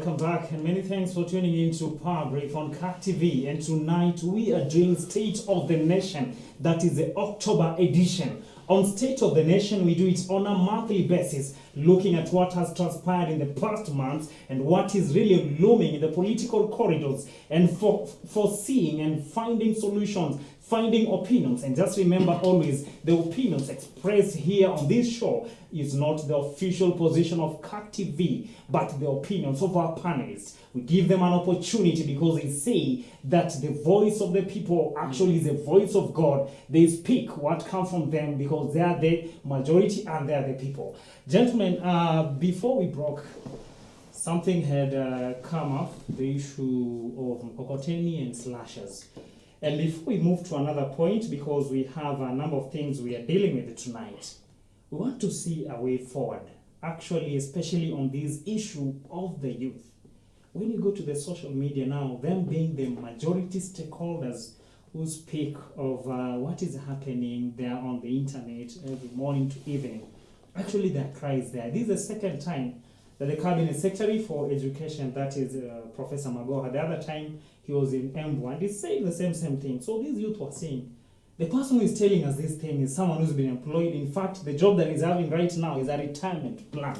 welcome back, and many thanks for tuning in to Power Brief on CAC TV. And tonight we are doing State of the Nation, that is the October edition. On State of the Nation, we do it on a monthly basis, looking at what has transpired in the past months and what is really looming in the political corridors, and foreseeing and finding solutions, finding opinions. And just remember always, the opinions expressed here on this show is not the official position of CAC TV, but the opinions of our panelists. We give them an opportunity because they say that the voice of the people actually is the voice of God. They speak what comes from them because they are the majority and they are the people. Gentlemen, before we broke, something had come up, the issue of Mkokoteni and slashers. And before we move to another point, because we have a number of things we are dealing with tonight, we want to see a way forward, actually, especially on this issue of the youth. When you go to the social media now, them being the majority stakeholders who speak of what is happening there on the internet every morning to evening, actually their cries there. This is the second time that the Cabinet Secretary for Education, that is Professor Magoha, the other time he was in Embu, and he's saying the same thing. So these youth were saying, the person who is telling us this thing is someone who's been employed. In fact, the job that he's having right now is a retirement plan.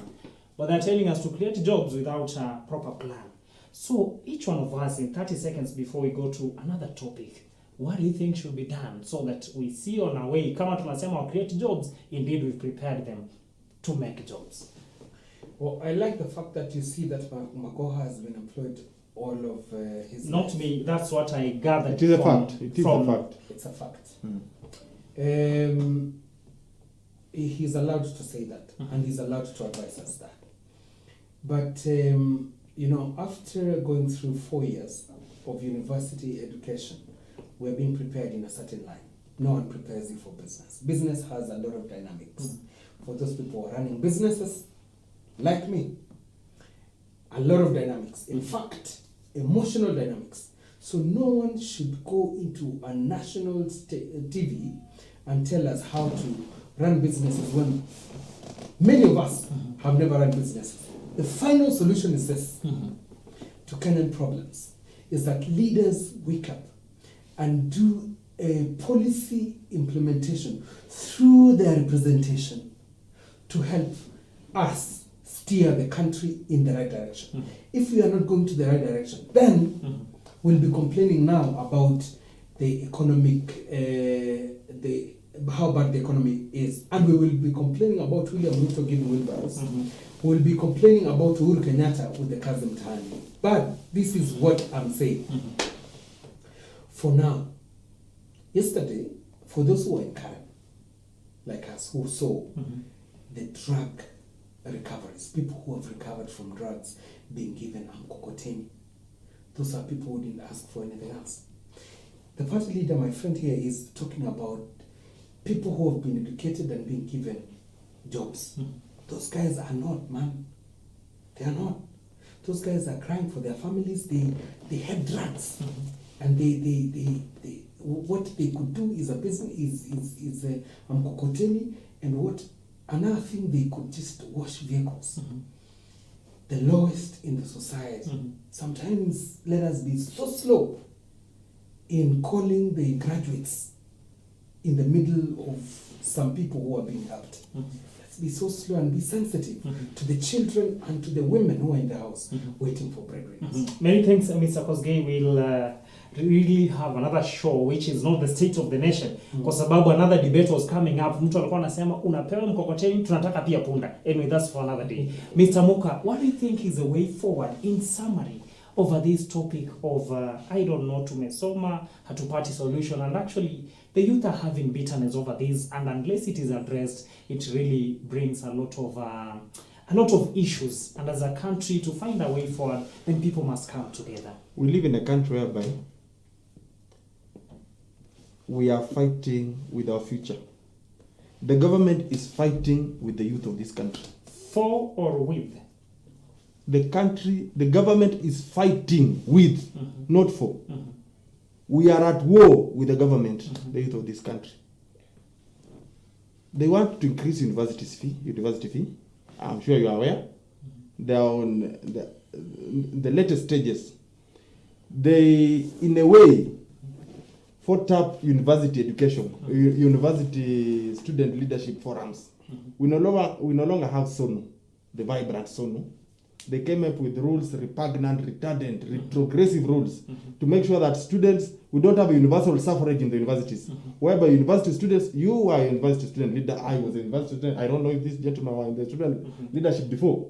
But they're telling us to create jobs without a proper plan. So each one of us, in 30 seconds before we go to another topic, what do you think should be done so that we see on our way, kama tunasema create jobs, indeed we've prepared them to make jobs? Well, I like the fact that you see that Magoha has been employed all of his Not life. me, that's what I gathered. It is a fact. It is a fact. It's a fact. Mm. He's allowed to say that, and he's allowed to advise us that. But, after going through 4 years of university education, we're being prepared in a certain line. No one prepares you for business. Business has a lot of dynamics. For those people who are running businesses, like me, a lot of dynamics. In fact, emotional dynamics. So no one should go into a national TV and tell us how to run businesses when many of us have never run businesses. The final solution is this to Kenyan problems, is that leaders wake up and do a policy implementation through their representation to help us steer the country in the right direction. If we are not going to the right direction, then we'll be complaining now about the economic, how bad the economy is, and we will be complaining about William Ruto giving wheelbarrows. We'll be complaining about Uhuru Kenyatta with the Kazi Mtaani. But this is what I'm saying. For now, yesterday, for those who are in Karen, like us, who saw the drug recoveries, people who have recovered from drugs being given Mkokoteni, those are people who didn't ask for anything else. The party leader, my friend here, is talking about people who have been educated and being given jobs. Those guys are not, man. They are not. Those guys are crying for their families. They have drugs, and they what they could do is a business is a Mkokoteni, and what another thing, they could just wash vehicles. The lowest in the society. Sometimes let us be so slow in calling the graduates in the middle of some people who are being helped. Let's be so slow and be sensitive to the children and to the women who are in the house waiting for breadwinners. Many thanks, Mr. Kosgei. We'll really have another show which is not the State of the Nation, kwa sababu another debate was coming up. Mtu alikuwa anasema unapewa mkokoteni, tunataka pia punda. Anyway, that's for another day. Mr. Muka, what do you think is the way forward in summary over this topic of I don't know, tumesoma hatupati solution, and actually the youth are having bitterness over this, and unless it is addressed, it really brings a lot of issues. And as a country, to find a way forward, then people must come together. We live in a country whereby we are fighting with our future. The government is fighting with the youth of this country. For or with? The government is fighting with, not for. We are at war with the government, the youth of this country. They want to increase university fee. I'm sure you are aware. They're on the latest stages, they, in a way, fought up university education, university student leadership forums. We no longer have SONU, the vibrant SONU. They came up with rules, repugnant, retardant, retrogressive rules to make sure that students, we don't have a universal suffrage in the universities, whereby university students, you are a university student leader, I was a university student, I don't know if this gentleman was in the student leadership before.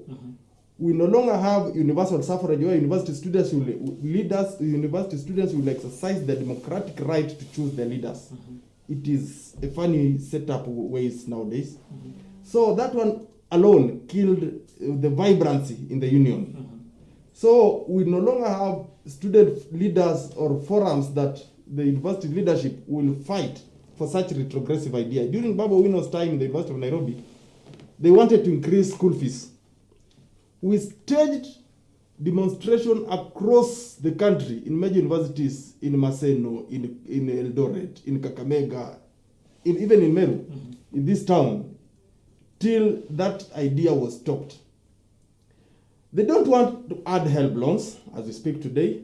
We no longer have universal suffrage where university students will exercise the democratic right to choose their leaders. It is a funny setup ways nowadays. So that one alone killed the vibrancy in the union. So we no longer have student leaders or forums that the university leadership will fight for such retrogressive idea. During Babu Owino's time in the University of Nairobi, they wanted to increase school fees. We staged demonstration across the country in major universities, in Maseno, in Eldoret, in Kakamega, even in Meru, in this town, till that idea was stopped. They don't want to add help loans as we speak today.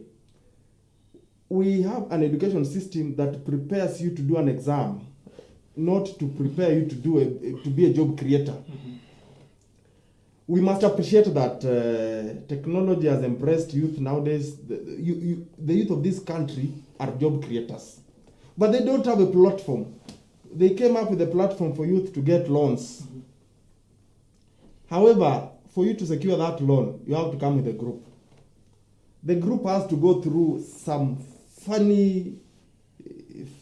We have an education system that prepares you to do an exam, not to prepare you to to be a job creator. We must appreciate that technology has embraced youth nowadays. The youth of this country are job creators, but they don't have a platform. They came up with a platform for youth to get loans. However, for you to secure that loan, you have to come with a group. The group has to go through some funny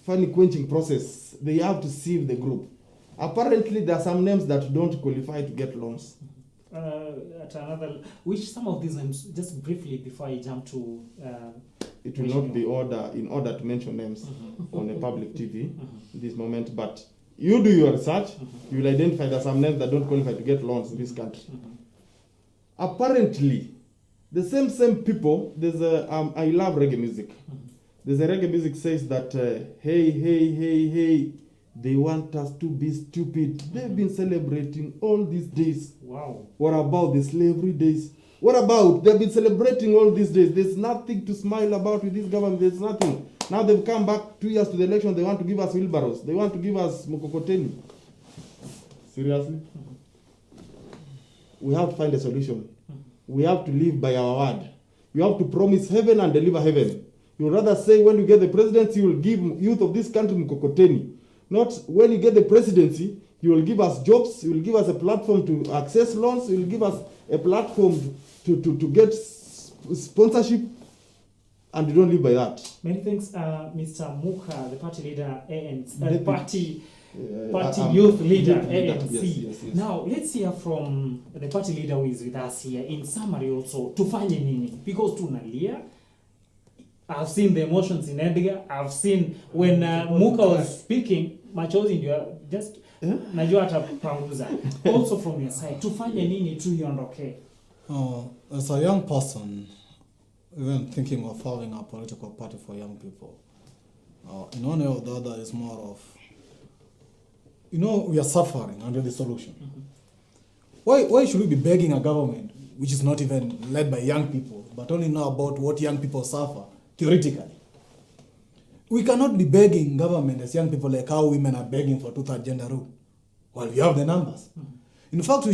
quenching process. They have to sieve the group. Apparently, there are some names that don't qualify to get loans. Which some of these names, just briefly before I jump to... it will not be in order to mention names on a public TV in this moment, but you do your research, you will identify there are some names that don't qualify to get loans in this country. Apparently, the same people, there's I love reggae music. There's a reggae music says that, hey, they want us to be stupid. They've been celebrating all these days. Wow. What about the slavery days? What about? They've been celebrating all these days. There's nothing to smile about with this government. There's nothing. Now they've come back 2 years to the election. They want to give us wheelbarrows. They want to give us mukokoteni. Seriously? We have to find a solution. We have to live by our word. You have to promise heaven and deliver heaven. You rather say when you get the presidency, you will give youth of this country mukokoteni. Not when you get the presidency, you will give us jobs, you will give us a platform to access loans, you will give us a platform to get sponsorship, and you don't live by that. Many thanks, Mr. Muka, the party leader, ANC, party Party youth leader, ANC. Yes. Now, let's hear from the party leader who is with us here. In summary also, tufanye nini? Because tunalia. I've seen the emotions in Edgar. I've seen when Muka was speaking, machozi ndio just najua atapanguza. Also from your side, tufanye nini tuiondoke? As a young person, even thinking of having a political party for young people, in one way or the other is more of, we are suffering under the solution. Why should we be begging a government which is not even led by young people, but only know about what young people suffer theoretically? We cannot be begging government as young people like how women are begging for two-third gender rule. Well, we have the numbers. In fact,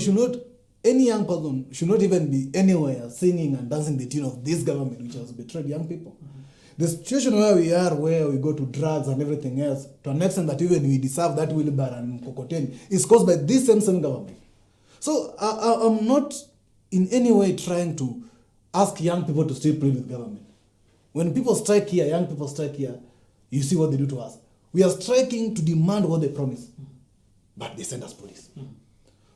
any young person should not even be anywhere singing and dancing the tune of this government which has betrayed young people. The situation where we are, where we go to drugs and everything else, to an extent that even we deserve that wheelbarrow and mkokoteni, is caused by this same government. So I'm not in any way trying to ask young people to still play with government. When people strike here, young people strike here, you see what they do to us. We are striking to demand what they promise, but they send us police.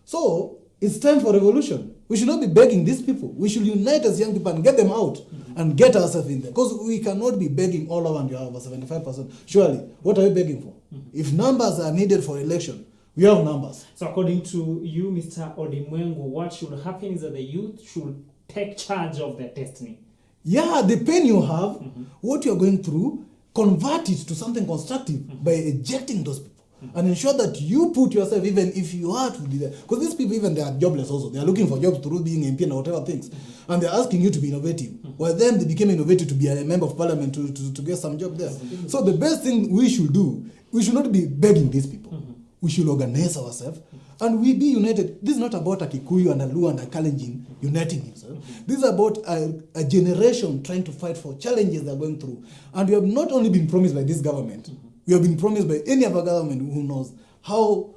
So it's time for revolution. We should not be begging these people. We should unite as young people and get them out and get ourselves in there. Because we cannot be begging all over and you have a 75%. Surely, what are you begging for? If numbers are needed for election, we have numbers. So according to you, Mr. Odimwengu, what should happen is that the youth should take charge of their destiny. Yeah, the pain you have, what you're going through, convert it to something constructive by ejecting those people. and ensure that you put yourself, even if you are to be there. Because these people, even they are jobless also. They are looking for jobs through being MP and whatever things. And they're asking you to be innovative. Well, then they became innovative to be a member of parliament to get some job there. So the best thing we should do, we should not be begging these people. We should organize ourselves and we be united. This is not about a Kikuyu and a Luo and a Kalenjin uniting himself. This is about a generation trying to fight for challenges they're going through. And we have not only been promised by this government, we have been promised by any other government who knows how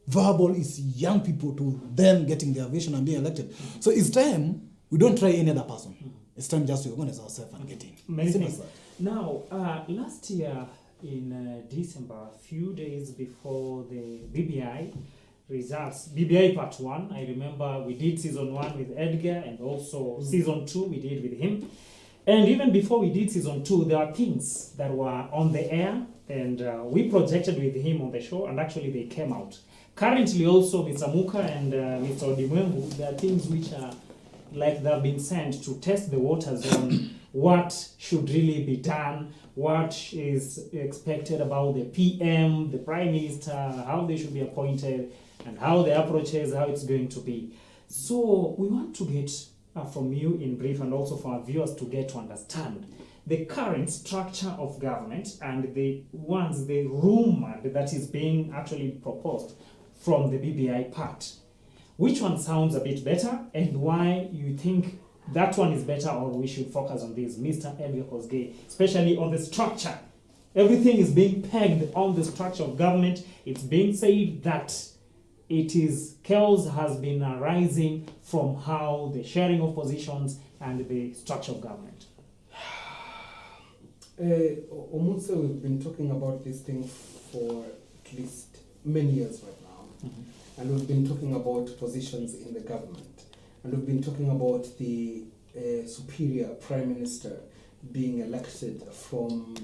viable is young people to them getting their vision and being elected. So it's time we don't try any other person. It's time just to organize ourselves and get in. Amazing. Now, last year in December, a few days before the BBI results, BBI Part 1, I remember we did Season 1 with Edgar, and also Season 2 we did with him. And even before we did Season 2, there are things that were on the air, and we projected with him on the show, and actually they came out. Currently also, Mr. Muka and Mr. Odimwengu, there are things which are like they've been sent to test the waters on what should really be done, what is expected about the PM, the Prime Minister, how they should be appointed, and how the approach is, how it's going to be. So we want to get from you in brief, and also for our viewers to get to understand the current structure of government and the rumored that is being actually proposed from the BBI part. Which one sounds a bit better, and why you think that one is better, or we should focus on this, Mr. Edgar Kosgei, especially on the structure? Everything is being pegged on the structure of government. It's being said that chaos has been arising from how the sharing of positions and the structure of government. Omutse, we've been talking about this thing for at least many years right now. And we've been talking about positions in the government. And we've been talking about the superior prime minister being elected from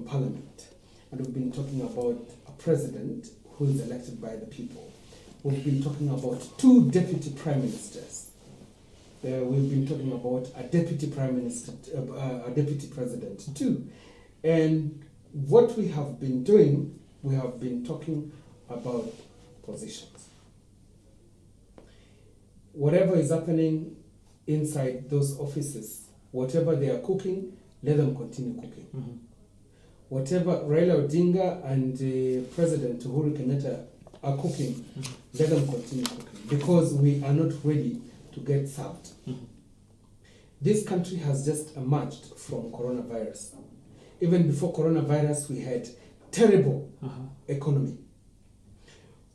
parliament. And we've been talking about a president who is elected by the people. We've been talking about 2 deputy prime ministers. We've been talking about a deputy prime minister, a deputy president too. And what we have been doing, we have been talking about positions. Whatever is happening inside those offices, whatever they are cooking, let them continue cooking. Whatever Raila Odinga and President Uhuru Kenyatta are cooking, let them continue cooking, because we are not ready to get served. This country has just emerged from coronavirus. Even before coronavirus, we had terrible economy.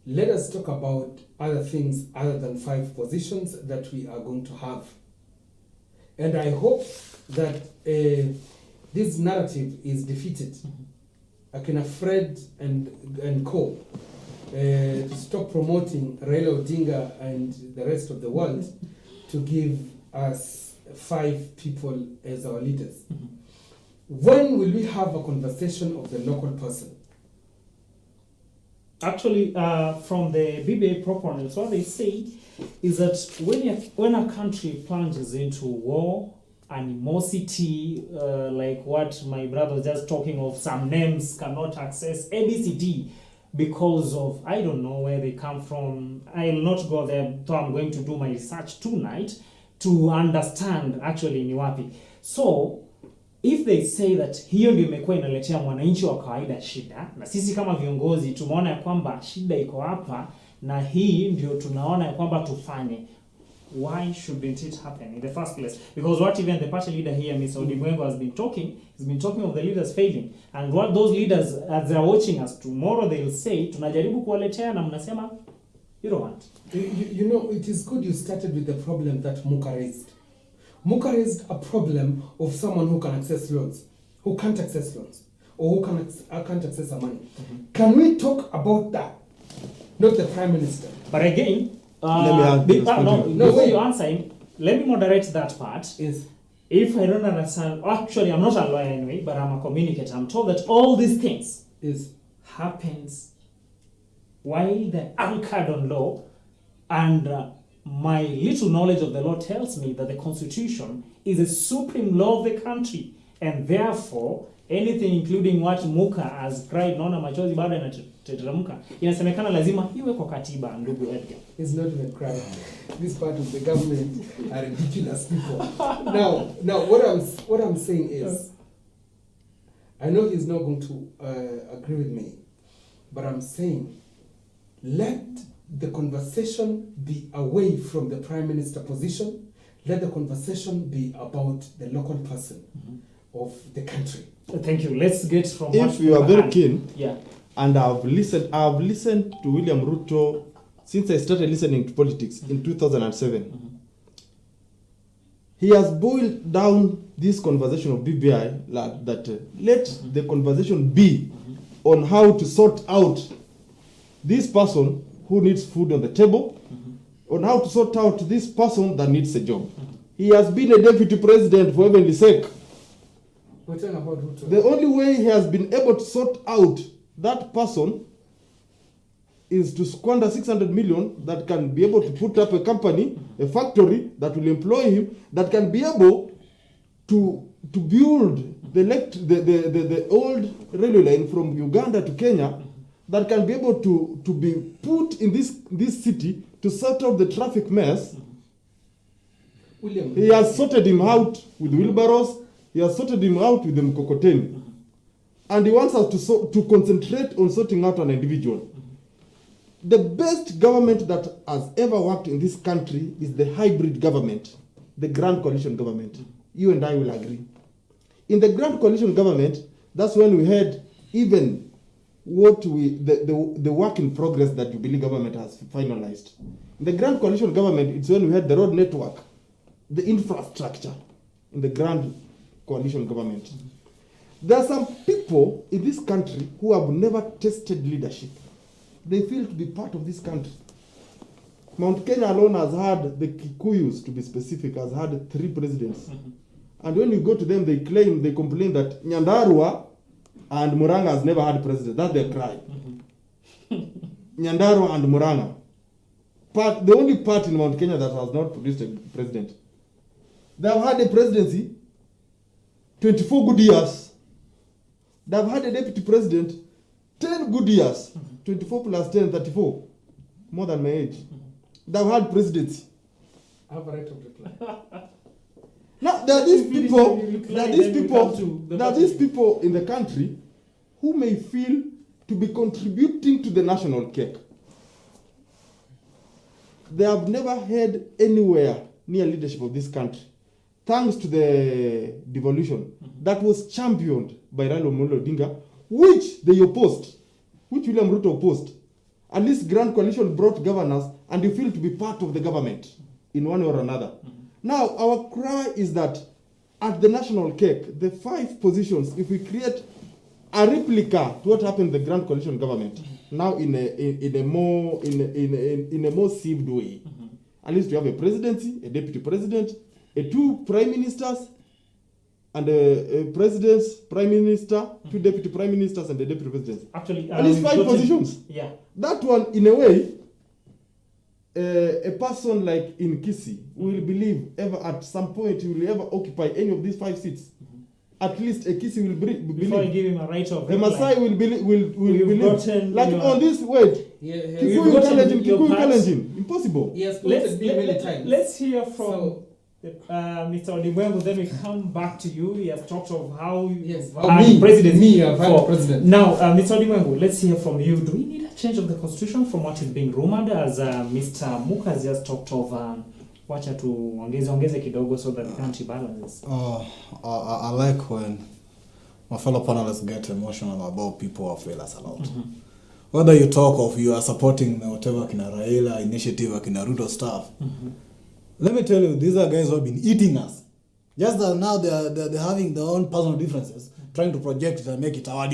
Let us talk about other things other than 5 positions that we are going to have. And I hope that this narrative is defeated. Akina Fred and co. To stop promoting Raila Odinga and the rest of the world to give us 5 people as our leaders. When will we have a conversation of the local person? Actually, from the BBA proponents, what they say is that when a country plunges into war, animosity, like what my brother was just talking of, some names cannot access ABCD because of, I don't know where they come from. I will not go there, so I'm going to do my research tonight to understand actually ni wapi. So, if they say that hiyo ndio imekuwa inaletea mwananchi wa kawaida shida, na sisi kama viongozi tumeona ya kwamba shida iko hapa, na hii ndio tunaona ya kwamba tufanye, why shouldn't it happen in the first place? Because what even the party leader here, Mr. Odimwengu, has been talking of the leaders failing. And what those leaders, as they are watching us, tomorrow they will say, tunajaribu kuwaletea na mnasema, you don't want. You know, it is good you started with the problem that Muka raised. Muka raised a problem of someone who can access loans, who can't access loans, or who can't access the money. Can we talk about that? Not the Prime Minister. But again, let before you answer him, let me moderate that part. Yes. If I don't understand, actually I'm not a lawyer anyway, but I'm a communicator. I'm told that all these things happens while they're anchored on law, and my little knowledge of the law tells me that the Constitution is a supreme law of the country, and therefore anything including what Muka has cried, naona machozi bado yanatetemka, inasemekana lazima iwe kwa katiba, ndugu Edgar. It's not even crying. This part of the government are ridiculous people. Now, what I'm saying is, I know he's not going to agree with me, but I'm saying, let the conversation be away from the prime minister position. Let the conversation be about the local person of the country. Thank you. Let's get from If you are very keen, yeah. and I've listened to William Ruto since I started listening to politics in 2007. He has boiled down this conversation of BBI that let the conversation be on how to sort out this person who needs food on the table, on how to sort out this person that needs a job. He has been a deputy president for heaven's sake. We're talking about Ruto. The only way he has been able to sort out that person is to squander 600 million that can be able to put up a company, a factory that will employ him, that can be able to build the old railway line from Uganda to Kenya, that can be able to be put in this city to sort out the traffic mess. William. He has sorted him out with wheelbarrows. He has sorted him out with the mkokoteni. And he wants us to concentrate on sorting out an individual. The best government that has ever worked in this country is the hybrid government, the Grand Coalition government. You and I will agree. In the Grand Coalition government, that's when we had even the work in progress that Jubilee government has finalized. In the Grand Coalition government, it's when we had the road network, the infrastructure in the Grand Coalition government. There are some people in this country who have never tasted leadership. They feel to be part of this country. Mount Kenya alone has had, the Kikuyus to be specific, has had 3 presidents. And when you go to them, they complain that Nyandarua and Muranga has never had president. That's their cry. Nyandarua and Muranga. The only part in Mount Kenya that has not produced a president. They have had a presidency 24 good years. They have had a deputy president 10 good years. 24 plus 10, 34. More than my age. They have had presidency. I have a right of reply. Now, there are these people in the country who may feel to be contributing to the national cake. They have never had anywhere near leadership of this country, thanks to the devolution that was championed by Raila Amolo Odinga, which they opposed, which William Ruto opposed. At least Grand Coalition brought governors, and you feel to be part of the government in one way or another. Now, our cry is that at the national cake, the 5 positions, if we create a replica to what happened in the Grand Coalition government, now in a more sieved way, at least we have a presidency, a deputy president, 2 prime ministers, and a president's prime minister, 2 deputy prime ministers, and a deputy president. Actually, at least 5 positions. Yeah. That one, in a way, a person like in Kisii will believe ever at some point he will ever occupy any of these 5 seats. At least a Kisii will believe. Before you give him a right of the Maasai will believe. Like your, on this wait. Kikuyu Kalenjin. Impossible. Yes. Let's hear from Mr. Odibwengu, then we come back to you. He has talked of how presidency. I've had president. Now, Mr. Odibwengu, let's hear from you. Do we need a change of the constitution from what is being rumored, as Mr. Muka has just talked of? Wacha tu ongeze kidogo so that the country balances. I like when my fellow panelists get emotional about people who fail us a lot. Whether you talk of you are supporting whatever Kina Raila initiative or Kina Ruto stuff, let me tell you, these are guys who have been eating us. Just that now they're having their own personal differences, trying to project it and make it our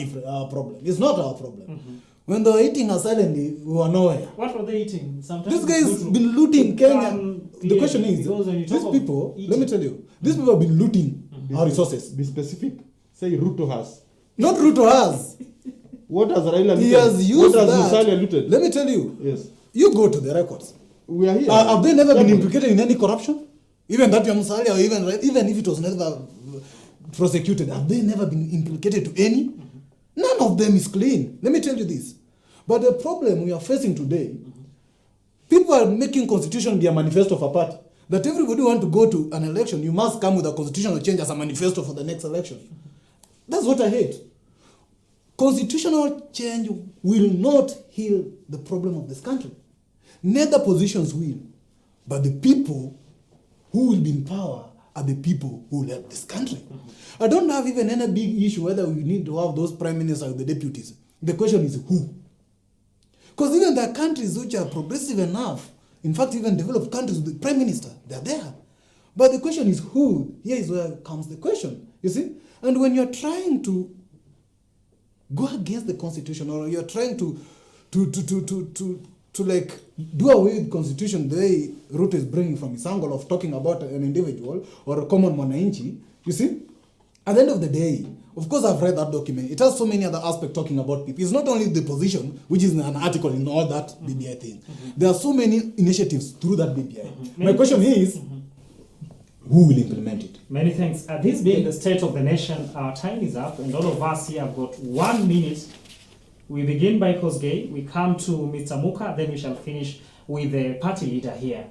problem. It's not our problem. When they were eating us silently, we were nowhere. What were they eating? Sometimes these guys been looting Kenya. The question is, these people, let me tell you, these people have been looting our resources. Be specific. Say Ruto has. Not Ruto has. What has Raila looted? He has used what has that. Musalia looted? Let me tell you. Yes. You go to the records. We are here. Have they never been implicated in any corruption? Even that Musalia, or even if it was never prosecuted? Have they never been implicated to any? None of them is clean. Let me tell you this. But the problem we are facing today, people are making constitution be a manifesto of a party. That everybody want to go to an election, you must come with a constitutional change as a manifesto for the next election. That's what I hate. Constitutional change will not heal the problem of this country. Neither positions will. But the people who will be in power are the people who will help this country. I don't have even any big issue whether we need to have those prime ministers or the deputies. The question is who? Because even the countries which are progressive enough, in fact even developed countries with the prime minister, they're there. But the question is who? Here is where comes the question, you see? And when you're trying to go against the constitution, or you're trying to like do away with the constitution the way Ruto is bringing from his angle of talking about an individual or a common mwananchi, you see? At the end of the day, of course I've read that document. It has so many other aspects talking about people. It's not only the position, which is an article in all that BBI thing. There are so many initiatives through that BBI. My question is, who will implement it? Many thanks. This being the state of the nation, our time is up, and all of us here have got 1 minute. We begin by Kosgei, we come to Mr. Muka, then we shall finish with the party leader here.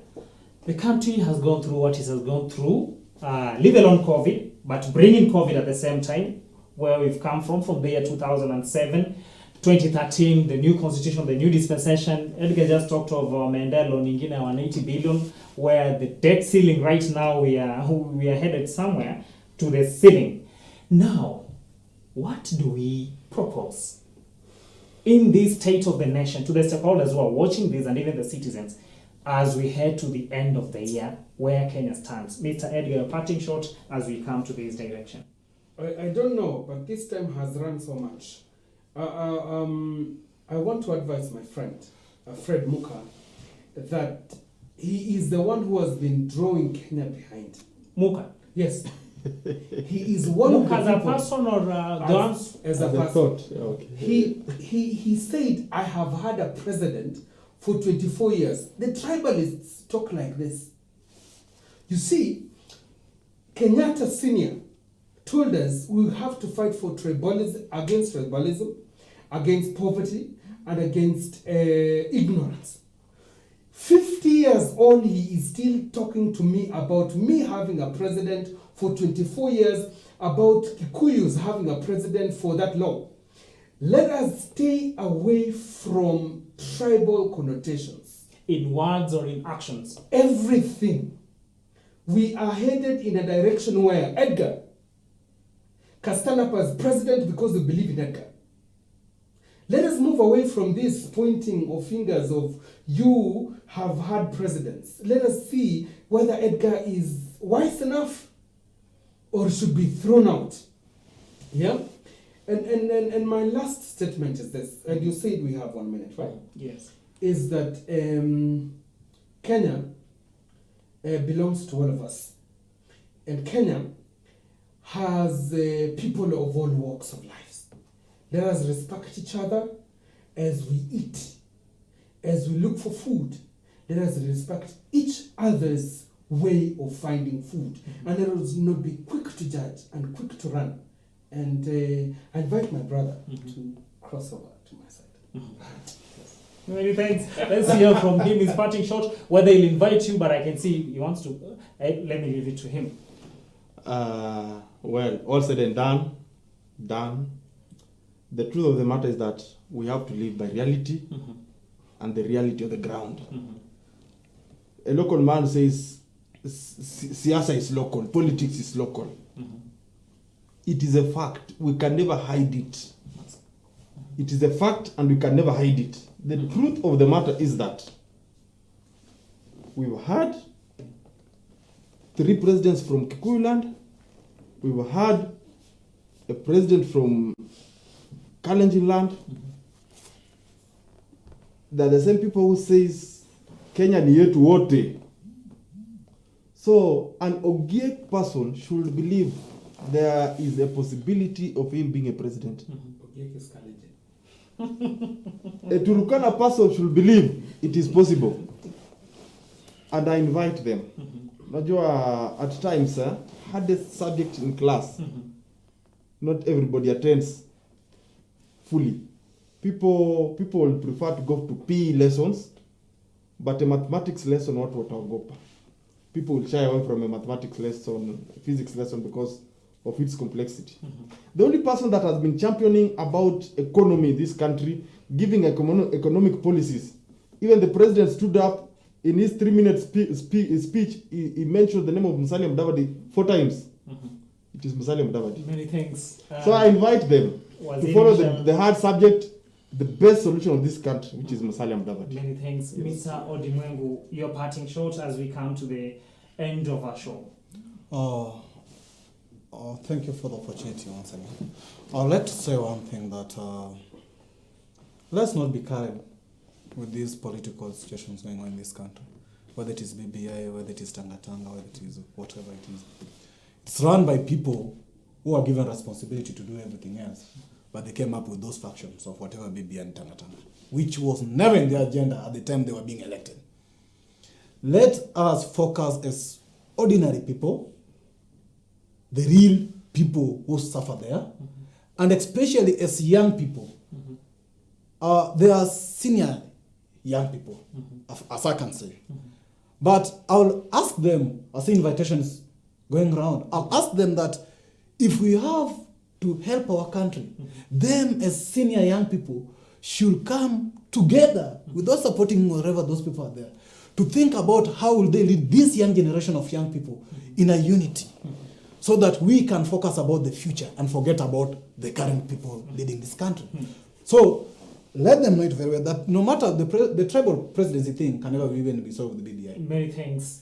The country has gone through what it has gone through, leave alone COVID, but bringing COVID at the same time, where we've come from the year 2007, 2013, the new constitution, the new dispensation. Edgar just talked of Mendelo Ningine 180 billion, where the debt ceiling right now, we are headed somewhere to the ceiling. Now, what do we propose in this state of the nation to the stakeholders who are watching this and even the citizens as we head to the end of the year, where Kenya stands? Mr. Edgar, a parting shot as we come to this direction. I don't know, but this time has run so much. I want to advise my friend, Fred Muka, that he is the one who has been drawing Kenya behind. Muka? Yes. He is one Muka of as the a people, person or as a person. thought. Okay. He said, I have had a president for 24 years. The tribalists talk like this. You see, Kenyatta Senior told us we have to fight for tribalism, against poverty, and against ignorance. 50 years on, he is still talking to me about me having a president for 24 years, about Kikuyus having a president for that long. Let us stay away from tribal connotations. in words or in actions? Everything. We are headed in a direction where Edgar can stand up as president because we believe in Edgar. Let us move away from this pointing of fingers of you have had presidents. Let us see whether Edgar is wise enough or should be thrown out. Yeah? And my last statement is this, and you said we have 1 minute, right? Yes. Is that Kenya belongs to all of us. And Kenya has people of all walks of life. Let us respect each other as we eat, as we look for food. Let us respect each other's way of finding food. Mm-hmm. And let us not be quick to judge and quick to run. And I invite my brother to cross over to my side. Mm-hmm. Many thanks. Let's hear from him his parting shot, whether he'll invite you, but I can see he wants to. Let me leave it to him. Well, all said and done. The truth of the matter is that we have to live by reality and the reality of the ground. A local man says, siasa is local, politics is local. It is a fact. We can never hide it. It is a fact and we can never hide it. The truth of the matter is that we've had 3 presidents from Kikuyu land. We've had a president from Kalenjin land. They're the same people who says Kenya ni yetu wote. So an Ogiek person should believe there is a possibility of him being a president. Ogiek is Kalenjin. A Turkana person should believe it is possible. And I invite them Najua at times hardest subject in class, not everybody attends fully. People will prefer to go to PE lessons, but a mathematics lesson what wataogopa. People will shy away from a mathematics lesson, physics lesson because of its complexity. The only person that has been championing about economy in this country, giving economic policies, even the president stood up in his 3-minute speech, he mentioned the name of Musalia Mudavadi 4 times. It is Musalia Mudavadi. Many thanks. So I invite them was to follow initial- the hard subject, the best solution of this country, which is Musalia Mudavadi. Many thanks. Yes. Mr. Odimwengu, your parting shot as we come to the end of our show. Thank you for the opportunity once again. I'd like to say one thing that let's not be carried with these political situations going on in this country, whether it is BBI, whether it is Tangatanga, whether it is whatever it is. It's run by people who are given responsibility to do everything else, but they came up with those factions of whatever BBI and Tangatanga, which was never in their agenda at the time they were being elected. Let us focus as ordinary people, the real people who suffer there, and especially as young people. They are senior young people, as I can say. But I'll ask them, as the invitation is going around, I'll ask them that if we have to help our country, them as senior young people should come together with those supporting wherever those people are there, to think about how will they lead this young generation of young people in a unity, so that we can focus about the future and forget about the current people leading this country. So let them know it very well that no matter the tribal presidency thing can never even be solved with the BBI. Many thanks.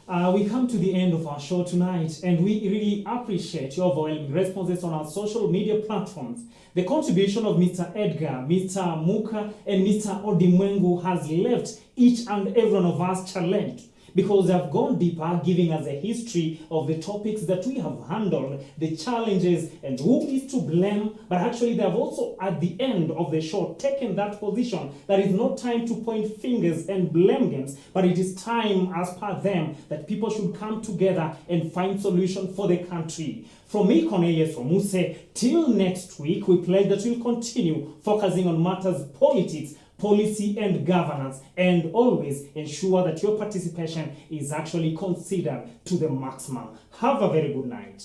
We come to the end of our show tonight, and we really appreciate your overwhelming responses on our social media platforms. The contribution of Mr. Edgar, Mr. Muka, and Mr. Odimwengu has left each and every one of us challenged, because they have gone deeper, giving us a history of the topics that we have handled, the challenges, and who is to blame. But actually, they have also, at the end of the show, taken that position that it's not time to point fingers and blame games, but it is time, as per them, that people should come together and find solution for the country. From me, Cornelius Romuse, till next week, we pledge that we'll continue focusing on matters politics, policy and governance, and always ensure that your participation is actually considered to the maximum. Have a very good night.